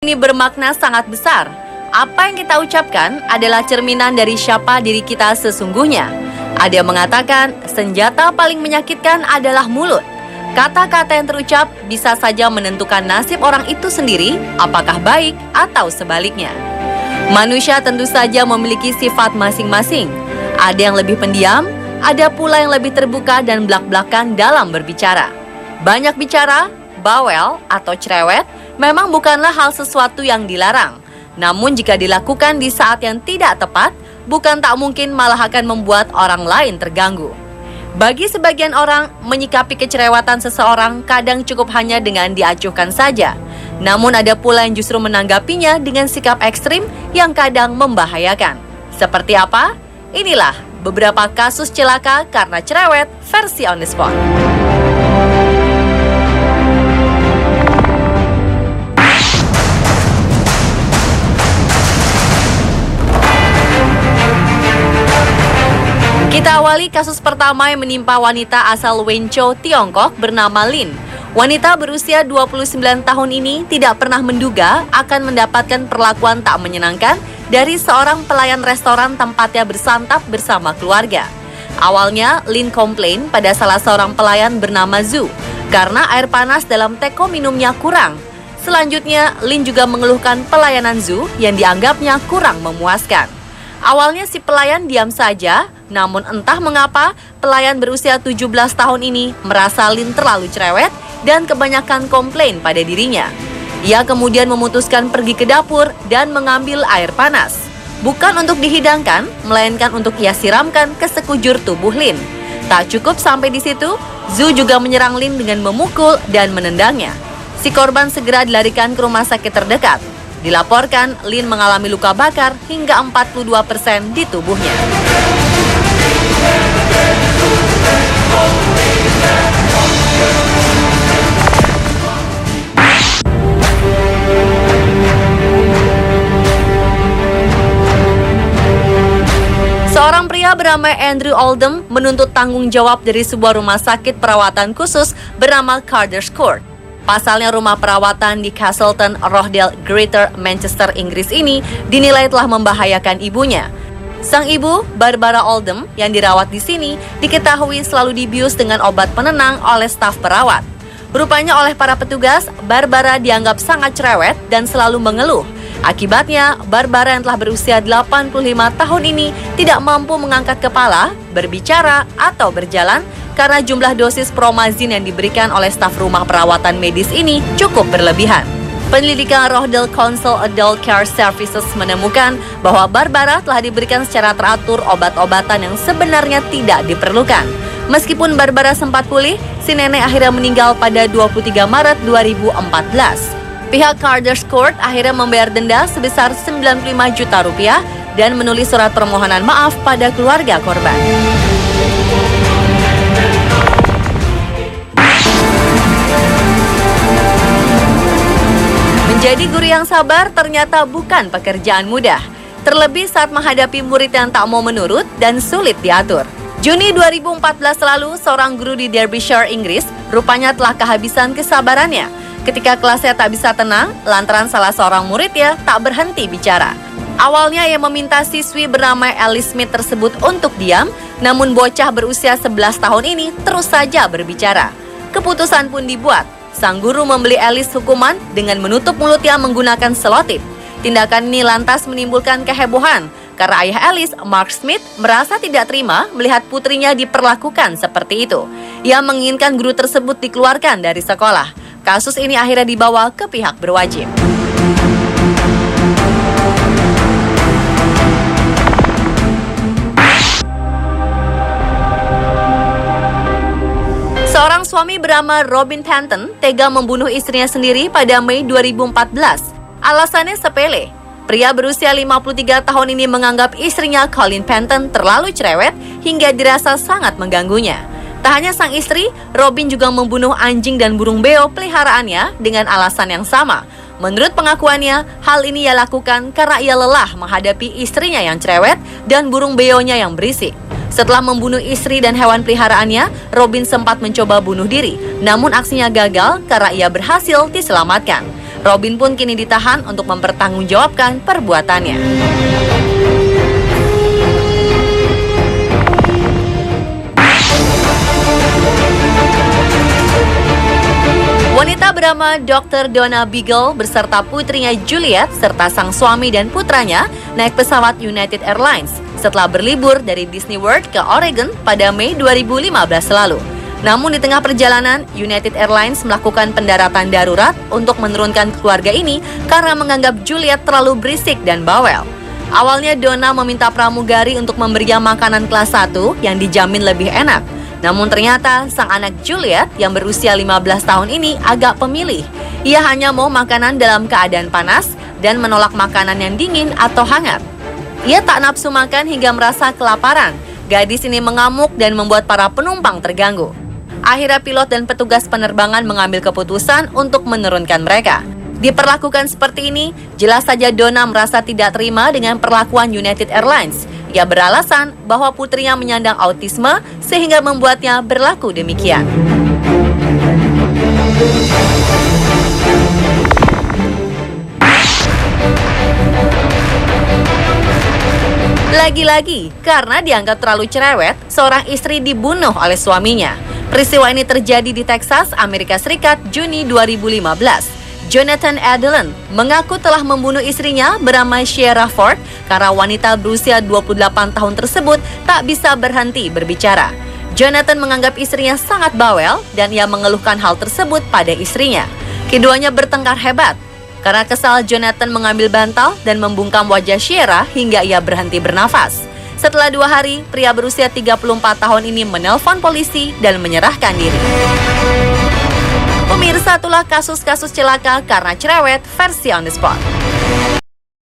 ini bermakna sangat besar. Apa yang kita ucapkan adalah cerminan dari siapa diri kita sesungguhnya. Ada yang mengatakan senjata paling menyakitkan adalah mulut. Kata-kata yang terucap bisa saja menentukan nasib orang itu sendiri, apakah baik atau sebaliknya. Manusia tentu saja memiliki sifat masing-masing. Ada yang lebih pendiam, ada pula yang lebih terbuka dan blak-blakan dalam berbicara. Banyak bicara, bawel atau cerewet memang bukanlah hal sesuatu yang dilarang. Namun jika dilakukan di saat yang tidak tepat, bukan tak mungkin malah akan membuat orang lain terganggu. Bagi sebagian orang, menyikapi kecerewatan seseorang kadang cukup hanya dengan diacuhkan saja. Namun ada pula yang justru menanggapinya dengan sikap ekstrim yang kadang membahayakan. Seperti apa? Inilah beberapa kasus celaka karena cerewet versi On The Spot. Kita awali kasus pertama yang menimpa wanita asal Wenzhou, Tiongkok bernama Lin. Wanita berusia 29 tahun ini tidak pernah menduga akan mendapatkan perlakuan tak menyenangkan dari seorang pelayan restoran tempatnya bersantap bersama keluarga. Awalnya, Lin komplain pada salah seorang pelayan bernama Zhu karena air panas dalam teko minumnya kurang. Selanjutnya, Lin juga mengeluhkan pelayanan Zhu yang dianggapnya kurang memuaskan. Awalnya si pelayan diam saja, namun entah mengapa pelayan berusia 17 tahun ini merasa Lin terlalu cerewet dan kebanyakan komplain pada dirinya. Ia kemudian memutuskan pergi ke dapur dan mengambil air panas. Bukan untuk dihidangkan, melainkan untuk ia siramkan ke sekujur tubuh Lin. Tak cukup sampai di situ, Zhu juga menyerang Lin dengan memukul dan menendangnya. Si korban segera dilarikan ke rumah sakit terdekat. Dilaporkan, Lin mengalami luka bakar hingga 42% di tubuhnya. Seorang pria bernama Andrew Oldham menuntut tanggung jawab dari sebuah rumah sakit perawatan khusus bernama Carter's Court. Pasalnya rumah perawatan di Castleton, Rochdale, Greater Manchester, Inggris ini dinilai telah membahayakan ibunya. Sang ibu, Barbara Oldham, yang dirawat di sini, diketahui selalu dibius dengan obat penenang oleh staf perawat. Rupanya oleh para petugas, Barbara dianggap sangat cerewet dan selalu mengeluh. Akibatnya, Barbara yang telah berusia 85 tahun ini tidak mampu mengangkat kepala, berbicara, atau berjalan karena jumlah dosis promazin yang diberikan oleh staf rumah perawatan medis ini cukup berlebihan. Penyelidikan Rochdale Council Adult Care Services menemukan bahwa Barbara telah diberikan secara teratur obat-obatan yang sebenarnya tidak diperlukan. Meskipun Barbara sempat pulih, si nenek akhirnya meninggal pada 23 Maret 2014. Pihak Carter's Court akhirnya membayar denda sebesar 95 juta rupiah dan menulis surat permohonan maaf pada keluarga korban. Menjadi guru yang sabar ternyata bukan pekerjaan mudah. Terlebih saat menghadapi murid yang tak mau menurut dan sulit diatur. Juni 2014 lalu, seorang guru di Derbyshire, Inggris, rupanya telah kehabisan kesabarannya. Ketika kelasnya tak bisa tenang, lantaran salah seorang muridnya tak berhenti bicara. Awalnya ia meminta siswi bernama Alice Smith tersebut untuk diam, namun bocah berusia 11 tahun ini terus saja berbicara. Keputusan pun dibuat. Sang guru memberi Alice hukuman dengan menutup mulutnya menggunakan selotip. Tindakan ini lantas menimbulkan kehebohan karena ayah Alice, Mark Smith, merasa tidak terima melihat putrinya diperlakukan seperti itu. Ia menginginkan guru tersebut dikeluarkan dari sekolah. Kasus ini akhirnya dibawa ke pihak berwajib. Seorang suami bernama Robin Panton tega membunuh istrinya sendiri pada Mei 2014. Alasannya sepele. Pria berusia 53 tahun ini menganggap istrinya Colleen Panton terlalu cerewet hingga dirasa sangat mengganggunya. Tak hanya sang istri, Robin juga membunuh anjing dan burung beo peliharaannya dengan alasan yang sama. Menurut pengakuannya, hal ini ia lakukan karena ia lelah menghadapi istrinya yang cerewet dan burung beonya yang berisik. Setelah membunuh istri dan hewan peliharaannya, Robin sempat mencoba bunuh diri, namun aksinya gagal karena ia berhasil diselamatkan. Robin pun kini ditahan untuk mempertanggungjawabkan perbuatannya. Wanita bernama Dr. Donna Beagle beserta putrinya Juliet serta sang suami dan putranya naik pesawat United Airlines setelah berlibur dari Disney World ke Oregon pada Mei 2015 lalu. Namun di tengah perjalanan, United Airlines melakukan pendaratan darurat untuk menurunkan keluarga ini karena menganggap Juliet terlalu berisik dan bawel. Awalnya Donna meminta pramugari untuk memberinya makanan kelas 1 yang dijamin lebih enak. Namun ternyata sang anak Juliet yang berusia 15 tahun ini agak pemilih. Ia hanya mau makanan dalam keadaan panas dan menolak makanan yang dingin atau hangat. Ia tak nafsu makan hingga merasa kelaparan. Gadis ini mengamuk dan membuat para penumpang terganggu. Akhirnya pilot dan petugas penerbangan mengambil keputusan untuk menurunkan mereka. Diperlakukan seperti ini, jelas saja Donna merasa tidak terima dengan perlakuan United Airlines. Ia beralasan bahwa putrinya menyandang autisme sehingga membuatnya berlaku demikian. Lagi-lagi, karena dianggap terlalu cerewet, seorang istri dibunuh oleh suaminya. Peristiwa ini terjadi di Texas, Amerika Serikat, Juni 2015. Jonathan Adelon mengaku telah membunuh istrinya bernama Sierra Ford karena wanita berusia 28 tahun tersebut tak bisa berhenti berbicara. Jonathan menganggap istrinya sangat bawel dan ia mengeluhkan hal tersebut pada istrinya. Keduanya bertengkar hebat. Karena kesal, Jonathan mengambil bantal dan membungkam wajah Sierra hingga ia berhenti bernafas. Setelah 2 hari, pria berusia 34 tahun ini menelpon polisi dan menyerahkan diri. Pemirsa, itulah kasus-kasus celaka karena cerewet versi On The Spot.